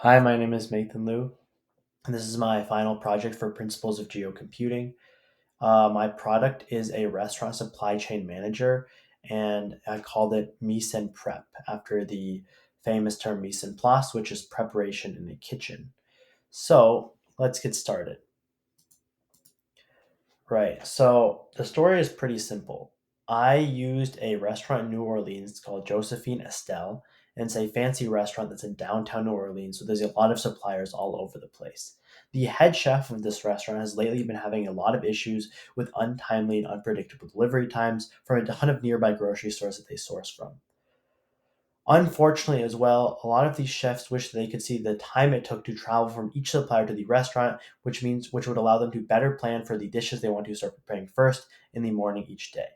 Hi, my name is Nathan Liu, and this is my final project for Principles of Geocomputing. My product is a restaurant supply chain manager, and I called it mise and prep after the famous term mise en place, which is preparation in a kitchen. So let's get started. Right. So the story is pretty simple. I used a restaurant in New Orleans called Josephine Estelle, and it's a fancy restaurant that's in downtown New Orleans. So there's a lot of suppliers all over the place. The head chef of this restaurant has lately been having a lot of issues with untimely and unpredictable delivery times from a ton of nearby grocery stores that they source from. Unfortunately, as well, a lot of these chefs wish they could see the time it took to travel from each supplier to the restaurant, which would allow them to better plan for the dishes they want to start preparing first in the morning each day.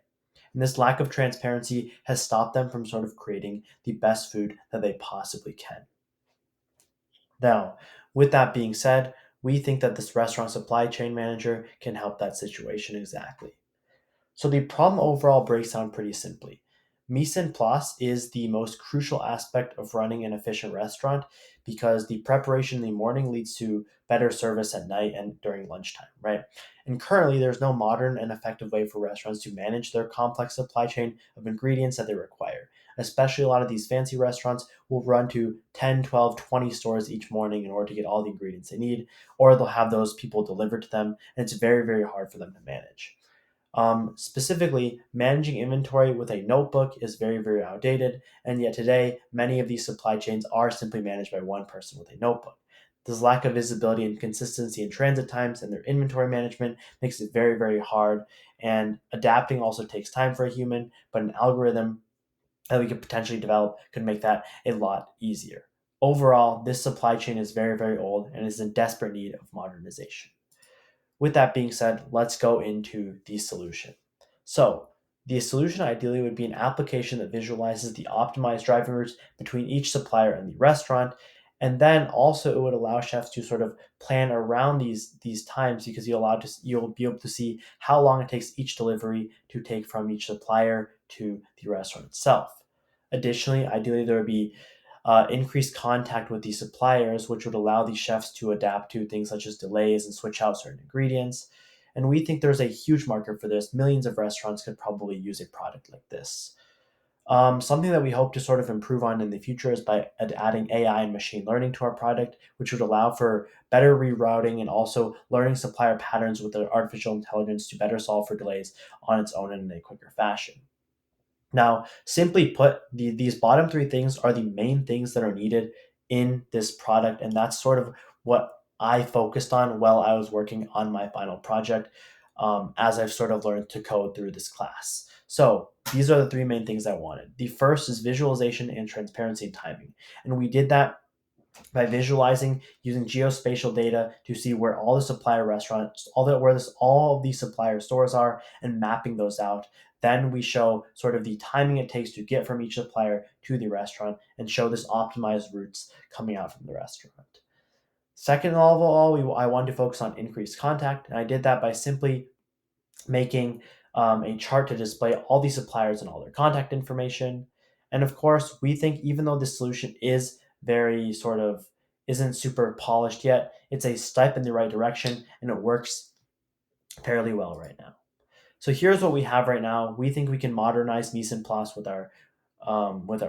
And this lack of transparency has stopped them from sort of creating the best food that they possibly can. Now, with that being said, we think that this restaurant supply chain manager can help that situation exactly. So the problem overall breaks down pretty simply. Mise en place is the most crucial aspect of running an efficient restaurant because the preparation in the morning leads to better service at night and during lunchtime, right? And currently, there's no modern and effective way for restaurants to manage their complex supply chain of ingredients that they require. Especially a lot of these fancy restaurants will run to 10, 12, 20 stores each morning in order to get all the ingredients they need, or they'll have those people delivered to them, and it's very, very hard for them to manage. Specifically, managing inventory with a notebook is very, very outdated, and yet today, many of these supply chains are simply managed by one person with a notebook. This lack of visibility and consistency in transit times and their inventory management makes it very, very hard, and adapting also takes time for a human, but an algorithm that we could potentially develop could make that a lot easier. Overall, this supply chain is very, very old and is in desperate need of modernization. With that being said, let's go into the solution. So, the solution ideally would be an application that visualizes the optimized driving routes between each supplier and the restaurant. And then also it would allow chefs to sort of plan around these times because you'll be able to see how long it takes each delivery to take from each supplier to the restaurant itself. Additionally, ideally there would be increased contact with these suppliers, which would allow these chefs to adapt to things such as delays and switch out certain ingredients. And we think there's a huge market for this. Millions of restaurants could probably use a product like this. Something that we hope to sort of improve on in the future is by adding AI and machine learning to our product, which would allow for better rerouting and also learning supplier patterns with the artificial intelligence to better solve for delays on its own and in a quicker fashion. Now, simply put, these bottom three things are the main things that are needed in this product, and that's sort of what I focused on while I was working on my final project, as I've sort of learned to code through this class. So these are the three main things I wanted. The first is visualization and transparency and timing, and we did that by visualizing using geospatial data to see where all the supplier restaurants, all of these supplier stores are, and mapping those out. Then we show sort of the timing it takes to get from each supplier to the restaurant and show this optimized routes coming out from the restaurant. Second of all, I wanted to focus on increased contact, and I did that by simply making a chart to display all these suppliers and all their contact information. And of course, we think even though this solution is very sort of isn't super polished yet, it's a step in the right direction and it works fairly well right now. So here's what we have right now. We think we can modernize mise en place with our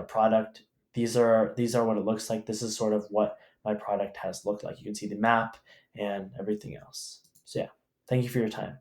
product. These are what it looks like. This is sort of what my product has looked like. You can see the map and everything else. So yeah, thank you for your time.